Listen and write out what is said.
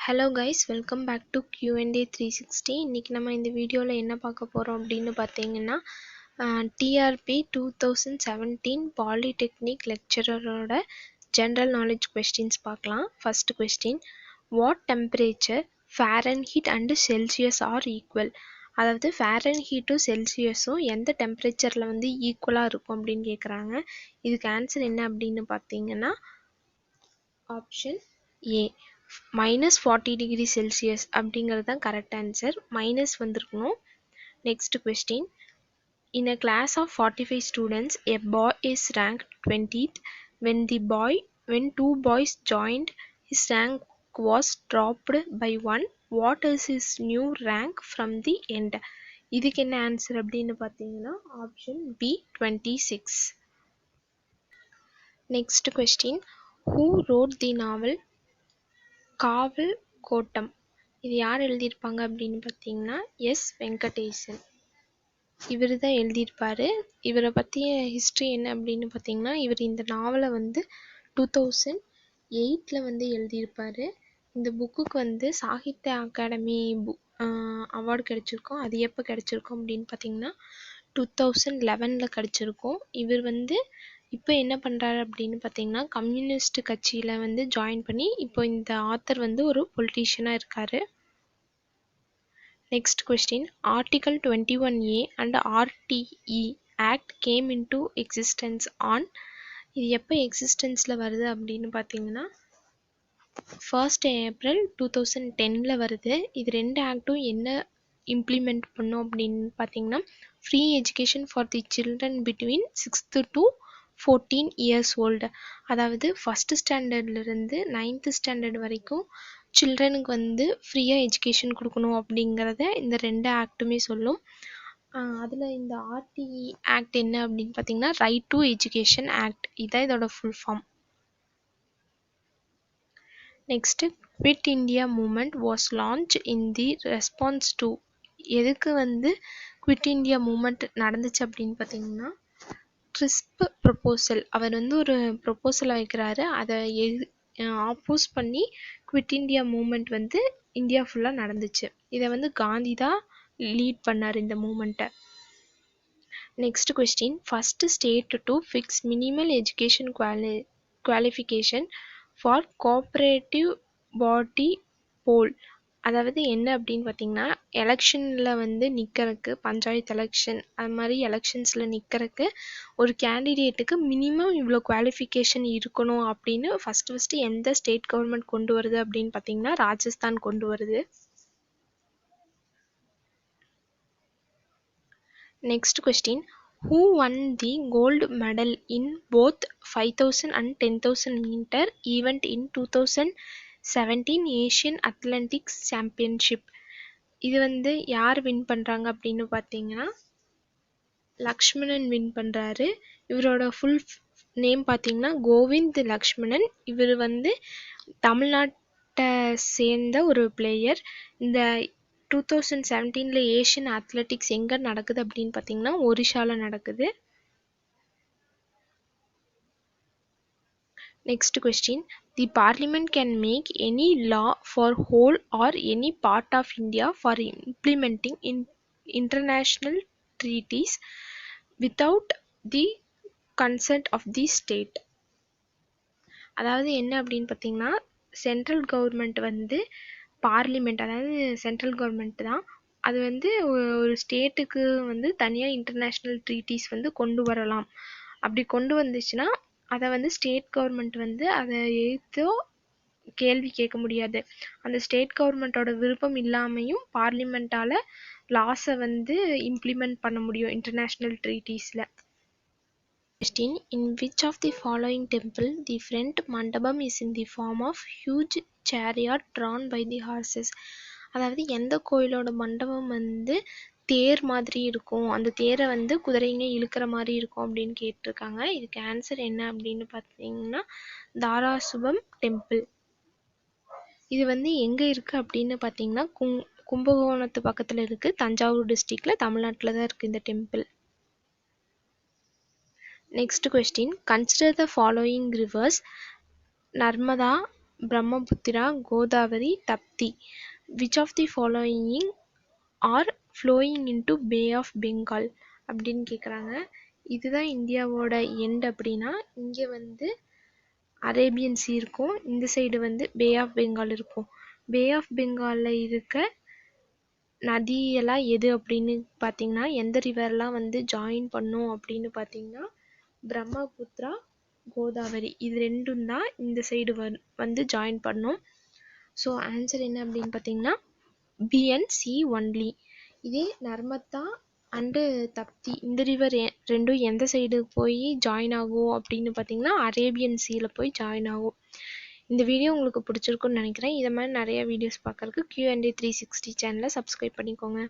Hello guys, welcome back to Q&A 360. இன்னைக்கு நம்ம இந்த வீடியோல என்ன பார்க்க போறோம் அப்படின்னு பார்த்தீங்கன்னா TRB 2017 Polytechnic lectureரோட general knowledge questions பார்க்கலாம். First question, what temperature Fahrenheit and Celsius are equal? அதாவது ஃபாரன்ஹீட்டும் செல்சியஸும் எந்த டெம்பரேச்சர்ல வந்து ஈக்குவலா இருக்கும் அப்படின்னு கேட்குறாங்க. இதுக்கு ஆன்சர் என்ன அப்படின்னு பார்த்தீங்கன்னா ஆப்ஷன் ஏ -40°C அப்படிங்கிறது தான் கரெக்ட் ஆன்சர். மைனஸ் வந்திருக்கணும். Next question, in a class of 45 students a boy is ranked 20th. When two boys joined, his rank was dropped by 1. What is his new rank from the end? இதுக்கு என்ன answer அப்படின்னு பார்த்தீங்கன்னா option B 26. Next question, who wrote the novel காவல் கோட்டம்? இது யார் எழுதியிருப்பாங்க அப்படின்னு பார்த்தீங்கன்னா எஸ் வெங்கடேசன். இவர் தான் எழுதியிருப்பாரு. இவரை பற்றிய ஹிஸ்ட்ரி என்ன அப்படின்னு பார்த்தீங்கன்னா, இவர் இந்த நாவலை வந்து 2008 வந்து எழுதியிருப்பாரு. இந்த புக்குக்கு வந்து சாகித்ய அகாடமி அவார்டு கிடைச்சிருக்கும். அது எப்போ கிடைச்சிருக்கும் அப்படின்னு பார்த்தீங்கன்னா 2011 கிடைச்சிருக்கும். இவர் வந்து இப்போ என்ன பண்ணுறாரு அப்படின்னு பார்த்தீங்கன்னா கம்யூனிஸ்ட் கட்சியில் வந்து ஜாயின் பண்ணி இப்போ இந்த ஆத்தர் வந்து ஒரு பொலிட்டீஷியனாக இருக்கார். Next question, article 21A and RTE act game into existence on. இது எப்போ எக்ஸிஸ்டன்ஸில் வருது அப்படின்னு பார்த்தீங்கன்னா 1st April 2010 வருது. இது ரெண்டு ஆக்டும் என்ன இம்ப்ளிமெண்ட் பண்ணும் அப்படின்னு பார்த்தீங்கன்னா free education for the children between 6th to 14 years old. அதாவது ஃபஸ்ட் ஸ்டாண்டர்ட்லேருந்து 9th ஸ்டாண்டர்ட் வரைக்கும் சில்ட்ரனுக்கு வந்து ஃப்ரீயாக எஜுகேஷன் கொடுக்கணும் அப்படிங்கிறத இந்த ரெண்டு ஆக்டுமே சொல்லும். அதில் இந்த RTE ஆக்ட் என்ன அப்படின்னு பார்த்தீங்கன்னா ரைட் டு எஜுகேஷன் ஆக்ட். இதான் இதோட full form. Next, quit India movement was launch in the response to. எதுக்கு வந்து குவிட் இந்தியா மூமெண்ட் நடந்துச்சு அப்படின்னு பார்த்தீங்கன்னா கிறிஸ்ப் ப்ரொபோசல். அவர் வந்து ஒரு ப்ரொபோசலை வைக்கிறாரு, அதை ஆப்போஸ் பண்ணி குவிட் இந்தியா மூமெண்ட் வந்து இந்தியா ஃபுல்லாக நடந்துச்சு. இதை வந்து காந்தி தான் லீட் பண்ணார் இந்த மூமெண்ட்டை. Next question, first state to fix minimal education qualification for cooperative body poll. அதாவது என்ன அப்படின்னு பார்த்தீங்கன்னா எலெக்ஷனில் வந்து நிற்கிறதுக்கு, பஞ்சாயத்து எலெக்ஷன் அது மாதிரி எலெக்ஷன்ஸில் நிற்கிறதுக்கு ஒரு கேண்டிடேட்டுக்கு மினிமம் இவ்வளோ குவாலிஃபிகேஷன் இருக்கணும் அப்படின்னு ஃபஸ்ட்டு எந்த ஸ்டேட் கவர்மெண்ட் கொண்டு வருது அப்படின்னு பார்த்தீங்கன்னா ராஜஸ்தான் கொண்டு வருது. Next question, who won the gold medal in both 5000 and 10,000 meter event in 2017 Asian athletics championship? இது வந்து யார் வின் பண்ணுறாங்க அப்படின்னு பார்த்தீங்கன்னா லக்ஷ்மணன் வின் பண்ணுறாரு. இவரோட ஃபுல் நேம் பார்த்தீங்கன்னா கோவிந்த் லக்ஷ்மணன். இவர் வந்து தமிழ்நாட்டை சேர்ந்த ஒரு பிளேயர். இந்த 2017 ஏஷியன் அத்லெட்டிக்ஸ் எங்கே நடக்குது அப்படின்னு பார்த்தீங்கன்னா ஒரிஷாவில் நடக்குது. Next question, the parliament can make any law for whole or any part of India for implementing international treaties without the consent of the state. அதாவது என்ன அப்படின்னு பார்த்தீங்கன்னா சென்ட்ரல் கவர்மெண்ட் வந்து பார்லிமெண்ட், அதாவது சென்ட்ரல் கவர்மெண்ட் தான் அது வந்து ஒரு ஸ்டேட்டுக்கு வந்து தனியாக இன்டர்நேஷ்னல் ட்ரீட்டிஸ் வந்து கொண்டு வரலாம். அப்படி கொண்டு வந்துச்சுன்னா அதை வந்து ஸ்டேட் கவர்மெண்ட் வந்து அதை எதிர்த்தோ கேள்வி கேட்க முடியாது. அந்த ஸ்டேட் கவர்மெண்ட்டோட விருப்பம் இல்லாமையும் பார்லிமெண்ட்டால் லாஸை வந்து இம்ப்ளிமெண்ட் பண்ண முடியும் international ட்ரீட்டிஸில். Question, in which of the following temple the front mandapam is in the form of huge chariot drawn by the horses? அதாவது எந்த கோயிலோட மண்டபம் வந்து தேர் மாதிரி இருக்கும், அந்த தேரை வந்து குதிரைங்க இழுக்கிற மாதிரி இருக்கும் அப்படின்னு கேட்டிருக்காங்க. இதுக்கு ஆன்சர் என்ன அப்படின்னு பார்த்தீங்கன்னா தாராசுரம் டெம்பிள். இது வந்து எங்கே இருக்குது அப்படின்னு பார்த்தீங்கன்னா கும்பகோணத்து பக்கத்தில் இருக்குது, தஞ்சாவூர் டிஸ்ட்ரிக்டில், தமிழ்நாட்டில் தான் இருக்குது இந்த temple. Next question, consider the following rivers: Narmada, Brahmaputra, Godavari, Tapti. Which of the following are flowing into bay of Bengal அப்படின்னு கேட்குறாங்க. இதுதான் இந்தியாவோட எண்ட் அப்படின்னா இங்கே வந்து அரேபியன் சி இருக்கும், இந்த சைடு வந்து பே ஆஃப் பெங்கால் இருக்கும். பே ஆஃப் பெங்காலில் இருக்க நதியெல்லாம் எது அப்படின்னு பார்த்தீங்கன்னா, எந்த ரிவர்லாம் வந்து ஜாயின் பண்ணும் அப்படின்னு பார்த்தீங்கன்னா பிரம்மபுத்திரா, கோதாவரி இது ரெண்டும் தான் இந்த சைடு வந்து ஜாயின் பண்ணும். ஸோ ஆன்சர் என்ன அப்படின்னு பார்த்தீங்கன்னா பிஎன்சி ஒன்லி. இதே நர்மதா அண்டு தப்தி இந்த ரிவர் ரெண்டும் எந்த சைடு போய் ஜாயின் ஆகும் அப்படின்னு பார்த்தீங்கன்னா அரேபியன் சீல போய் ஜாயின் ஆகும். இந்த வீடியோ உங்களுக்கு பிடிச்சிருக்குன்னு நினைக்கிறேன். இதை மாதிரி நிறைய வீடியோஸ் பார்க்கறதுக்கு Q&A 360 சேனலை சப்ஸ்கிரைப் பண்ணிக்கோங்க.